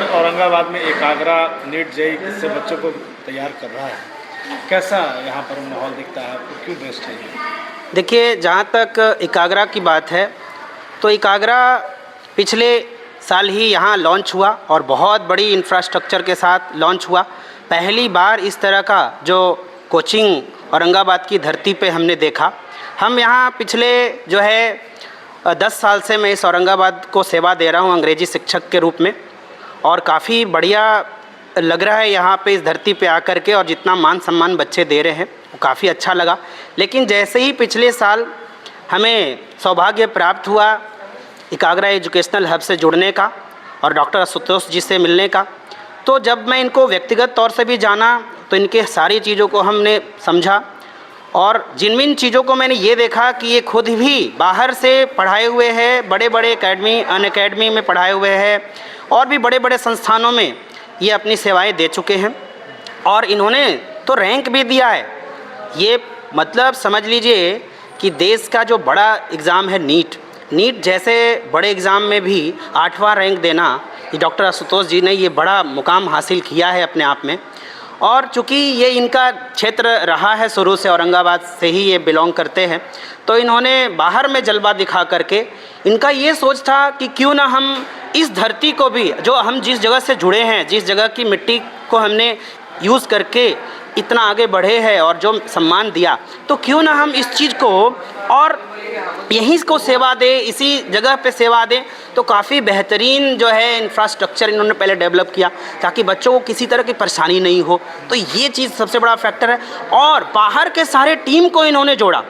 Sir Aurangabad में एकाग्रा NEET JEE से बच्चों को तैयार कर रहा है, कैसा यहाँ पर माहौल दिखता है आपको, क्यों बेस्ट है ये? देखिए, जहाँ तक एकाग्रा की बात है तो एकाग्रा पिछले साल ही यहाँ लॉन्च हुआ और बहुत बड़ी इंफ्रास्ट्रक्चर के साथ लॉन्च हुआ। पहली बार इस तरह का जो कोचिंग औरंगाबाद की धरती पे हमने देखा। हम यहाँ पिछले जो है 10 साल से मैं इस औरंगाबाद को सेवा दे रहा हूँ अंग्रेजी शिक्षक के रूप में, और काफ़ी बढ़िया लग रहा है यहाँ पे इस धरती पे आकर के, और जितना मान सम्मान बच्चे दे रहे हैं वो काफ़ी अच्छा लगा। लेकिन जैसे ही पिछले साल हमें सौभाग्य प्राप्त हुआ एकाग्रा एजुकेशनल हब से जुड़ने का और डॉक्टर आशुतोष जी से मिलने का, तो जब मैं इनको व्यक्तिगत तौर से भी जाना तो इनके सारी चीज़ों को हमने समझा, और जिन चीज़ों को मैंने ये देखा कि ये खुद भी बाहर से पढ़ाए हुए हैं, बड़े बड़े अनअकैडमी में पढ़ाए हुए हैं और भी बड़े बड़े संस्थानों में ये अपनी सेवाएं दे चुके हैं, और इन्होंने तो रैंक भी दिया है। ये मतलब समझ लीजिए कि देश का जो बड़ा एग्ज़ाम है नीट जैसे बड़े एग्ज़ाम में भी 8वां रैंक देना, ये डॉक्टर आशुतोष जी ने ये बड़ा मुकाम हासिल किया है अपने आप में। और चूँकि ये इनका क्षेत्र रहा है शुरू से, औरंगाबाद से ही ये बिलोंग करते हैं, तो इन्होंने बाहर में जलवा दिखा करके इनका ये सोच था कि क्यों ना हम इस धरती को भी, जो हम जिस जगह से जुड़े हैं, जिस जगह की मिट्टी को हमने यूज़ करके इतना आगे बढ़े हैं और जो सम्मान दिया, तो क्यों ना हम इस चीज़ को और यहीं को सेवा दें, इसी जगह पे सेवा दें। तो काफ़ी बेहतरीन जो है इंफ्रास्ट्रक्चर इन्होंने पहले डेवलप किया ताकि बच्चों को किसी तरह की परेशानी नहीं हो। तो ये चीज़ सबसे बड़ा फैक्टर है, और बाहर के सारे टीम को इन्होंने जोड़ा,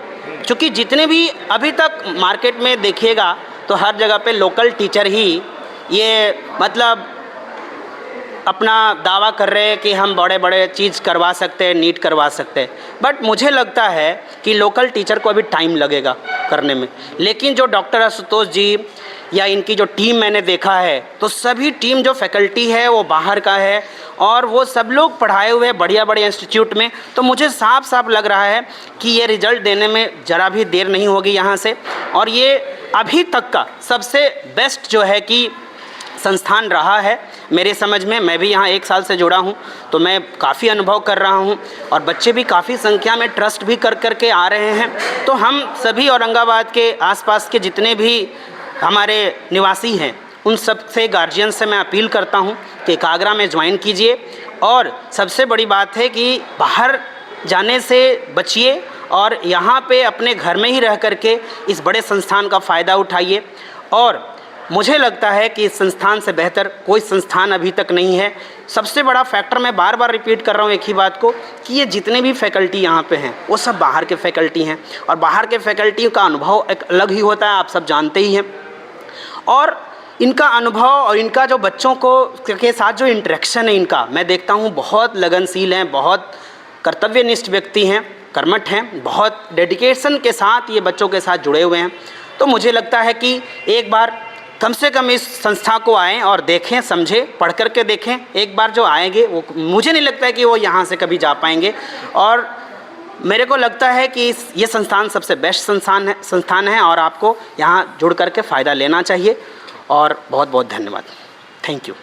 क्योंकि जितने भी अभी तक मार्केट में देखिएगा तो हर जगह पे लोकल टीचर ही ये मतलब अपना दावा कर रहे हैं कि हम बड़े बड़े चीज़ करवा सकते हैं, नीट करवा सकते हैं, बट मुझे लगता है कि लोकल टीचर को अभी टाइम लगेगा करने में। लेकिन जो डॉक्टर आशुतोष जी या इनकी जो टीम मैंने देखा है, तो सभी टीम जो फैकल्टी है वो बाहर का है और वो सब लोग पढ़ाए हुए बढ़िया बड़े इंस्टीट्यूट में। तो मुझे साफ साफ लग रहा है कि ये रिज़ल्ट देने में ज़रा भी देर नहीं होगी यहाँ से, और ये अभी तक का सबसे बेस्ट जो है कि संस्थान रहा है मेरे समझ में। मैं भी यहाँ 1 साल से जुड़ा हूँ, तो मैं काफ़ी अनुभव कर रहा हूँ, और बच्चे भी काफ़ी संख्या में ट्रस्ट भी कर के आ रहे हैं। तो हम सभी औरंगाबाद के आसपास के जितने भी हमारे निवासी हैं, उन सब से गार्जियन से मैं अपील करता हूँ कि एकाग्रा में ज्वाइन कीजिए, और सबसे बड़ी बात है कि बाहर जाने से बचिए और यहाँ पे अपने घर में ही रह करके इस बड़े संस्थान का फ़ायदा उठाइए। और मुझे लगता है कि इस संस्थान से बेहतर कोई संस्थान अभी तक नहीं है। सबसे बड़ा फैक्टर, मैं बार बार रिपीट कर रहा हूँ एक ही बात को, कि ये जितने भी फैकल्टी यहाँ पे हैं वो सब बाहर के फैकल्टी हैं, और बाहर के फैकल्टी का अनुभव एक अलग ही होता है, आप सब जानते ही हैं। और इनका अनुभव और इनका जो बच्चों को के साथ जो इंटरेक्शन है इनका, मैं देखता हूँ बहुत लगनशील हैं, बहुत कर्तव्यनिष्ठ व्यक्ति हैं, कर्मठ हैं, बहुत डेडिकेशन के साथ ये बच्चों के साथ जुड़े हुए हैं। तो मुझे लगता है कि एक बार कम से कम इस संस्था को आएँ और देखें, समझें, पढ़ कर के देखें। एक बार जो आएंगे वो, मुझे नहीं लगता है कि वो यहाँ से कभी जा पाएंगे, और मेरे को लगता है कि ये संस्थान सबसे बेस्ट संस्थान है और आपको यहाँ जुड़ कर के फ़ायदा लेना चाहिए। और बहुत बहुत धन्यवाद, थैंक यू।